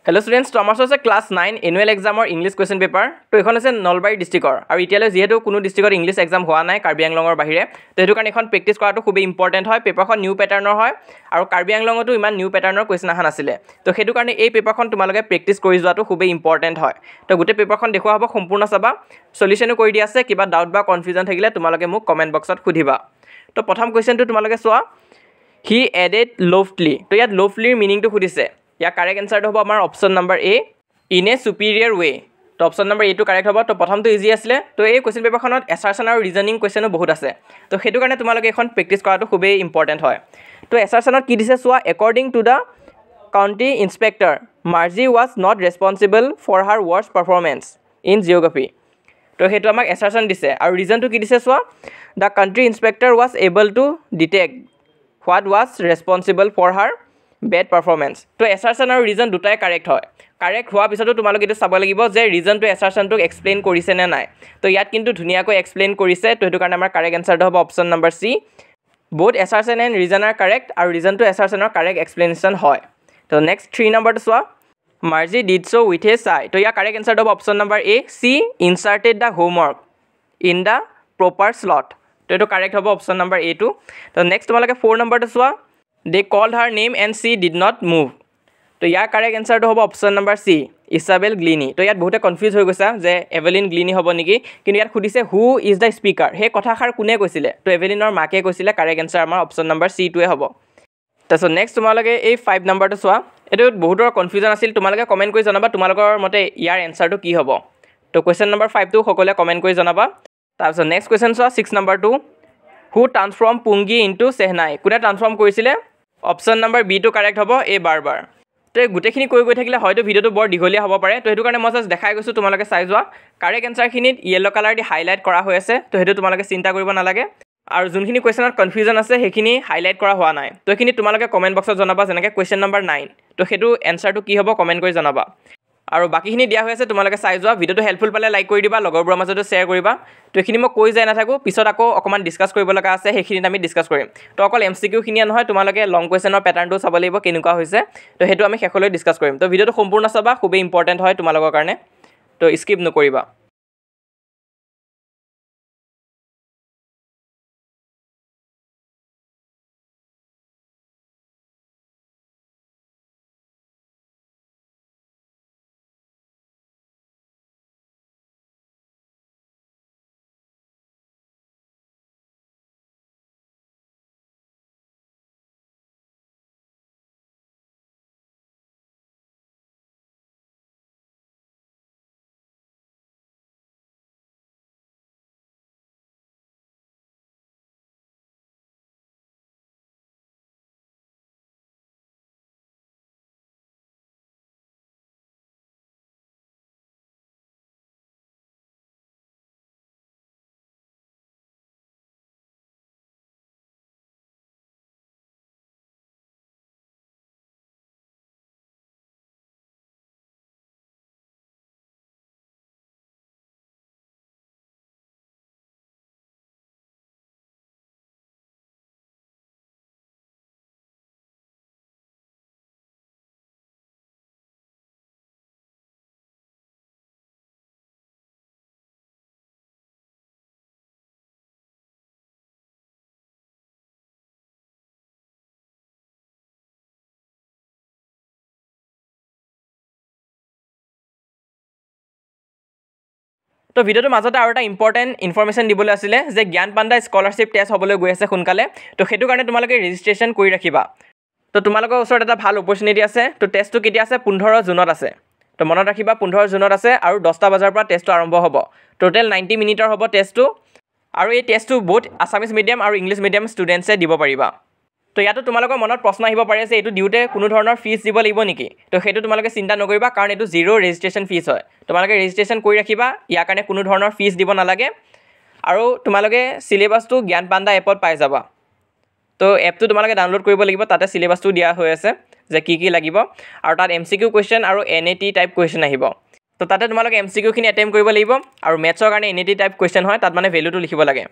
Hello students, to আমাৰ আছে class 9 annual এক্সামৰ ইংলিছ কুৱেশ্যন পেপাৰ। তো এখন আছে নলবাৰী ডিষ্ট্ৰিক্টৰ আৰু এতিয়ালৈ যেহেতু কোনো ডিষ্ট্ৰিক্টৰ ইংলিছ এক্সাম হোৱা নাই কাৰ্বি আংলঙৰ বাহিৰে, তো সেইটো কাৰণে এখন প্ৰেক্টিছ কৰাটো খুব ইম্পৰ্টেণ্ট হয়। পেপাৰখন নিউ পেটাৰ্নৰ হয় আৰু কাৰ্বি আংলঙতো ইমান নিউ পেটাৰ্নৰ কুৱেশ্যন অহা নাছিলে। তো সেইটো কাৰণে এই পেপাৰখন তোমালোকে প্ৰেক্টিছ কৰি যোৱাটো খুব ইম্পৰ্টেণ্ট হয়। তো গোটেই পেপাৰখন দেখুওৱা হ'ব, সম্পূৰ্ণ চাবা, সলিউশ্যনো কৰি দিয়া আছে। কিবা ডাউট বা কনফিউজন থাকিলে তোমালোকে মোক কমেণ্ট বক্সত সুধিবা। তো প্ৰথম কুৱেশ্যনটো তোমালোকে চোৱা, হি এডেড লফলি। তো ইয়াত লফলিৰ মিনিংটো সুধিছে। ইয়াৰ কাৰেক্ট এনচাৰটো হ'ব আমাৰ option number A, in a superior way. তো অপশ্যন নম্বৰ এটো কাৰেক্ট হ'ব। তো প্ৰথমটো ইজি আছিলে। তো এই কুৱেশ্যন পেপাৰখনত এছাৰশ্যন আৰু ৰিজনিং কুৱেশ্যনো বহুত আছে। তো সেইটো কাৰণে তোমালোকে এখন প্ৰেক্টিছ কৰাটো খুবেই ইম্পৰ্টেণ্ট হয়। তো এছাৰশ্যনত কি দিছে চোৱা, according to the county inspector Margie was not responsible for her worst performance in geography. তো সেইটো আমাক এছাৰশ্যন দিছে। আৰু ৰিজনটো কি দিছে চোৱা, the country inspector was able to detect what was responsible for her bad performance. তো এছাৰশ্যন আৰু ৰিজন দুটাই কাৰেক্ট হয়। কাৰেক্ট হোৱাৰ পিছতো তোমালোকে এইটো চাব লাগিব যে ৰিজনটো এছাৰশ্যনটোক এক্সপ্লেইন কৰিছে নে নাই। তো ইয়াত কিন্তু ধুনীয়াকৈ এক্সপ্লেইন কৰিছে। তো সেইটো কাৰণে আমাৰ কাৰেক্ট এনচাৰটো হ'ব option number C, both assertion and reason are correct, আৰু ৰিজনটো এছাৰশ্যনৰ কাৰেক্ট এক্সপ্লেনেশ্যন হয়। তো নেক্সট 3 নম্বৰটো চোৱা, Margie did so' with a sigh. তো ইয়াৰ কাৰেক্ট এনচাৰটো হ'ব option number A, she inserted the homework in the proper slot. তো এইটো কাৰেক্ট হ'ব অপশ্যন নম্বৰ এটো। তো নেক্সট তোমালোকে 4 নম্বৰটো চোৱা, দে cold her name and C did not move. তো ইয়াৰ কাৰেক্ট এনচাৰটো হ'ব অপশ্যন নম্বৰ চি, ইছাবেল গ্লিনি। তো ইয়াত বহুতে কনফিউজ হৈ গৈছে যে এভেলিন গ্লিনি হ'ব নেকি, কিন্তু ইয়াত সুধিছে হু ইজ দ্য স্পীকাৰ। সেই কথাষাৰ কোনে কৈছিলে? তো এভেলিনৰ মাকে কৈছিলে। কাৰেক্ট এনচাৰ আমাৰ অপশ্যন নম্বৰ চিটোৱে হ'ব। তাৰপিছত নেক্সট তোমালোকে এই 5 নম্বৰটো চোৱা, এইটো বহুতৰ কনফিউজন আছিল। তোমালোকে কমেণ্ট কৰি জনাবা তোমালোকৰ মতে ইয়াৰ এনচাৰটো কি হ'ব। তো কুৱেশ্যন নম্বৰ 5টো সকলোৱে কমেণ্ট কৰি জনাবা। তাৰপিছত নেক্সট কুৱেশ্যন চোৱা, 6 নম্বৰটো, হু ট্ৰান্সফৰ্ম পুংগী ইনটু চেহনাই। কোনে ট্ৰান্সফৰ্ম কৰিছিলে? অপশ্যন নম্বৰ বিটো কাৰেক্ট হ'ব, এ বাৰবাৰ। তো এই গোটেইখিনি কৈ থাকিলে হয়তো ভিডিঅ'টো বৰ দীঘলীয়া হ'ব পাৰে। তো সেইটো কাৰণে মই জাষ্ট দেখাই গৈছোঁ, তোমালোকে চাই যোৱা। কাৰেক্ট এনচাৰখিনিত য়েল্ল' কালাৰ দি হাইলাইট কৰা হৈ আছে। তো সেইটো তোমালোকে চিন্তা কৰিব নালাগে। আৰু যোনখিনি কুৱেশ্যনত কনফিউজন আছে সেইখিনি হাইলাইট কৰা হোৱা নাই। তো এইখিনি তোমালোকে কমেণ্ট বক্সত জনাবা, যেনেকৈ কুৱেশ্যন নম্বৰ 9। তো সেইটো এনচাৰটো কি হ'ব কমেণ্ট কৰি জনাবা। আৰু বাকীখিনি দিয়া হৈ আছে, তোমালোকে চাই যোৱা। ভিডিঅ'টো হেল্পফুল পালে লাইক কৰি দিবা, লগৰবোৰৰ মাজতো শ্বেয়াৰ কৰিবা। তো এইখিনি মই কৈ যাই নাথাকোঁ, পিছত আকৌ অকণমান ডিছকাছ কৰিব লগা আছে, সেইখিনিত আমি ডিছকাছ কৰিম। তো অকল MCQখিনিয়ে নহয়, তোমালোকে লং কুৱেশ্যনৰ পেটাৰ্ণটো চাব লাগিব কেনেকুৱা হৈছে। তো সেইটো আমি শেষলৈ ডিছকাছ কৰিম। তো ভিডিঅ'টো সম্পূৰ্ণ চাবা, খুবেই ইম্পৰ্টেণ্ট হয় তোমালোকৰ কাৰণে। তো স্কিপ নকৰিবা। তো ভিডিঅ'টোৰ মাজতে আৰু এটা ইম্পৰ্টেণ্ট ইনফৰ্মেশ্যন দিবলৈ আছিলে যে জ্ঞান পাণ্ডা স্কলাৰশ্বিপ টেষ্ট হ'বলৈ গৈ আছে সোনকালে। তো সেইটো কাৰণে তোমালোকে ৰেজিষ্ট্ৰেশ্যন কৰি ৰাখিবা। তো তোমালোকৰ ওচৰত এটা ভাল অপৰচুনিটি আছে। তো টেষ্টটো কেতিয়া আছে? 15 জুনত আছে। তো মনত ৰাখিবা 15 জুনত আছে, আৰু 10টা বজাৰ পৰা টেষ্টটো আৰম্ভ হ'ব। টোটেল 90 মিনিটৰ হ'ব টেষ্টটো। আৰু এই টেষ্টটো বহুত আছামিজ মিডিয়াম আৰু ইংলিছ মিডিয়াম ষ্টুডেণ্টছে দিব পাৰিবা। তো ইয়াতো তোমালোকৰ মনত প্ৰশ্ন আহিব পাৰে যে এইটো দিওঁতে কোনো ধৰণৰ ফিজ দিব লাগিব নেকি? তো সেইটো তোমালোকে চিন্তা নকৰিবা, কাৰণ এইটো জিৰ' ৰেজিষ্ট্ৰেশ্যন ফিজ হয়। তোমালোকে ৰেজিষ্ট্ৰেশ্যন কৰি ৰাখিবা, ইয়াৰ কাৰণে কোনো ধৰণৰ ফিজ দিব নালাগে। আৰু তোমালোকে চিলেবাছটো জ্ঞান পাণ্ডা এপত পাই যাবা। তো এপটো তোমালোকে ডাউনলোড কৰিব লাগিব, তাতে চিলেবাছটো দিয়া হৈ আছে যে কি কি লাগিব। আৰু তাত MCQ কুৱেশ্যন আৰু NAT টাইপ কুৱেশ্যন আহিব। তো তাতে তোমালোকে MCQখিনি এটেম্প কৰিব লাগিব, আৰু মেথছৰ কাৰণে NAT টাইপ কুৱেশ্যন হয়, তাত মানে ভেলুটো লিখিব লাগে।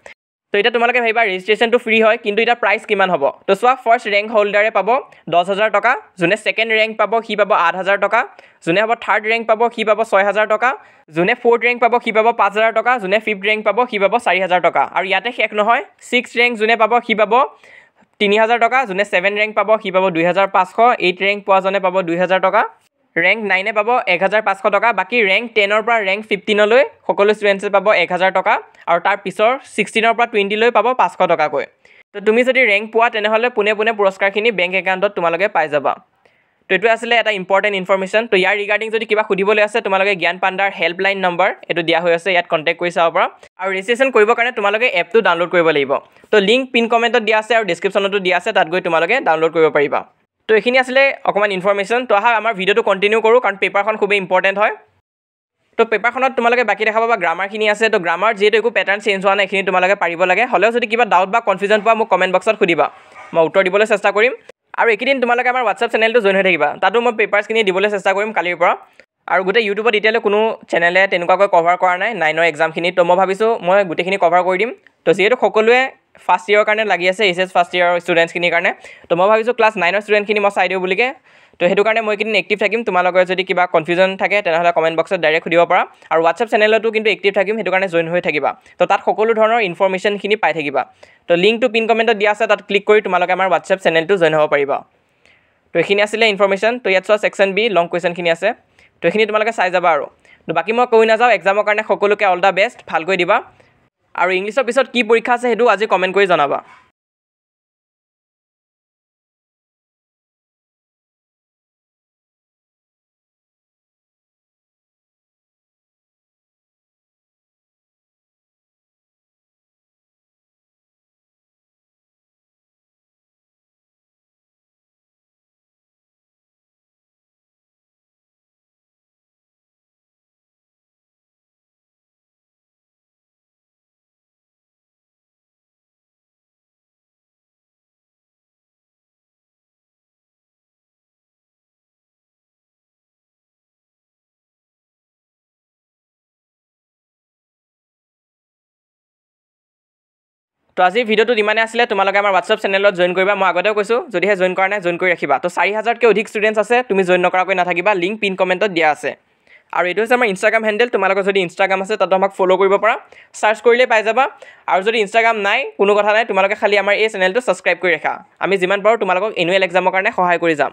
তো এটা তোমালোকে ভাবিবা ৰেজিষ্ট্ৰেশ্যনটো ফ্ৰী হয় কিন্তু এটা প্ৰাইচ কিমান হ'ব তো চোৱা ফাৰ্ষ্ট ৰেংক হোল্ডাৰে পাব 10,000 টকা যোনে ছেকেণ্ড ৰেংক পাব সি পাব 8,000 টকা যোনে হ'ব থাৰ্ড ৰেংক পাব সি পাব 6,000 টকা যোনে ফ'ৰ্থ ৰেংক পাব সি পাব 5,000 টকা যোনে ফিফ্থ ৰেংক পাব সি পাব 4,000 টকা আৰু ইয়াতে শেষ নহয় ছিক্স ৰেংক যোনে পাব সি পাব 3,000 টকা যোনে 7 ৰেংক পাব সি পাব 2,500 8 ৰেংক পোৱা জনে পাব 2,000 টকা ৰেংক 9 পাব 1,500 টকা বাকি ৰেংক 10 পৰা ৰেংক 15 লৈ সকলো ষ্টুডেণ্টছে পাব 1,000 টকা আৰু তাৰ পিছৰ 16 পৰা 20 লৈ পাব 500 টকাকৈ তো তুমি যদি ৰেংক পোৱা তেনেহ'লে পুনে পুৰস্কাৰখিনি বেংক একাউণ্টত তোমালোকে পাই যাবা তো এইটো আছিলে এটা ইম্পৰ্টেণ্ট ইনফৰমেশ্যন তো ইয়াৰ ৰিগাৰ্ডিং যদি কিবা সুধিবলৈ আছে তোমালোকে জ্ঞান পাণ্ডাৰ হেল্পলাইন নম্বৰ এইটো দিয়া হৈ আছে ইয়াত কণ্টেক্ট কৰি চাব পাৰা আৰু ৰেজিষ্ট্ৰেশ্যন কৰিবৰ কাৰণে তোমালোকে এপটো ডাউনলোড কৰিব লাগিব তো লিংক পিন কমেণ্টত দিয়া আছে আৰু ডেছক্ৰিপশ্যনতো দিয়া আছে তাত গৈ তোমালোকে ডাউনলোড কৰিব পাৰিবা তো এইখিনি আছিলে অকণমান ইনফৰমেশ্যন তো আহা আমাৰ ভিডিঅ'টো কণ্টিনিউ কৰোঁ কাৰণ পেপাৰখন খুবেই ইম্পৰ্টেণ্ট হয় তো পেপাৰখনত তোমালোকে বাকী দেখাব বা গ্ৰামাৰখিনি আছে তো গ্ৰামাৰ যিহেতু একো পেটাৰ্ণ চেঞ্জ হোৱা নাই এইখিনি তোমালোকে পাৰিব লাগে হ'লেও যদি কিবা ডাউট বা কনফিউজন পোৱা মোক কমেণ্ট বক্সত সুধিবা মই উত্তৰ দিবলৈ চেষ্টা কৰিম আৰু এইকেইদিন তোমালোকে আমাৰ হোৱাটছআপ চেনেলটো জইন হৈ থাকিবা তাতো মই পেপাৰছখিনি দিবলৈ চেষ্টা কৰিম কালিৰ পৰা আৰু গোটেই ইউটিউবত এতিয়ালৈ কোনো চেনেলে তেনেকুৱাকৈ কভাৰ কৰা নাই 9ৰ এক্সামখিনি তো মই ভাবিছোঁ মই গোটেইখিনি কভাৰ কৰি দিম তো যিহেতু সকলোৱে ফাৰ্ষ্ট ইয়েৰৰ কাৰণে লাগি আছে এইচএছ ফাৰ্ষ্ট ইয়েৰৰ ষ্টুডেণ্টছখিনিৰ কাৰণে তো মই ভাবিছোঁ ক্লাছ 9ৰ ষ্টুডেণ্টখিনি মই চাই দিওঁ বুলিকে তো সেইটো কাৰণে মই এইকেইদিন এক্টিভ থাকিম তোমালোকৰ যদি কিবা কনফিউজন থাকে তেনেহ'লে কমেণ্ট বক্সত ডাইৰেক্ট সুধিব পাৰা আৰু হোৱাটছআপ চেনেলতো কিন্তু এক্টিভ থাকিম সেইটো কাৰণে জইন হৈ থাকিবা তো তাত সকলো ধৰণৰ ইনফৰমেশ্যনখিনি পাই থাকিবা তো লিংকটো পিন কমেণ্টত দিয়া আছে তাত ক্লিক কৰি তোমালোকে আমাৰ হোৱাটছআপ চেনেলটো জইন হ'ব পাৰিবা তো এইখিনি আছিলে ইনফৰমেশ্যন তো ইয়াত চোৱা ছেকশ্যন বি লং কুৱেশ্যনখিনি আছে তো এইখিনি তোমালোকে চাই যাবা আৰু তো বাকী মই কৈ নাযাওঁ এক্সামৰ কাৰণে সকলোকে অল দ্য বেষ্ট ভালকৈ দিবা আৰু ইংলিছৰ পিছত কি পৰীক্ষা আছে সেইটো আজি কমেণ্ট কৰি জনাবা তো আজিৰ ভিডিঅ'টোত ইমানে আছিলে তোমালোকে আমাৰ হোৱাটছআপ চেনেলত জইন কৰিবা মই আগতেও কৈছোঁ যদিহে জইন কৰা নাই জইন কৰি ৰাখিবা তো 4,000তকৈ অধিক ষ্টুডেণ্টছ আছে তুমি জইন নকৰাকৈ নাথাকিবা লিংক পিন কমেণ্টত দিয়া আছে আৰু এইটো হৈছে আমাৰ ইনষ্টাগ্ৰাম হেণ্ডেল তোমালোকৰ যদি ইনষ্টাগ্ৰাম আছে তাতো আমাক ফ'ল' কৰিব পাৰা চাৰ্চ কৰিলেই পাই যাবা আৰু যদি ইনষ্টাগ্ৰাম নাই কোনো কথা নাই তোমালোকে খালি আমাৰ এই চেনেলটো ছাবস্ক্ৰাইব কৰি ৰাখা আমি যিমান পাৰোঁ তোমালোকক এনুৱেল এক্সামৰ কাৰণে সহায় কৰি যাম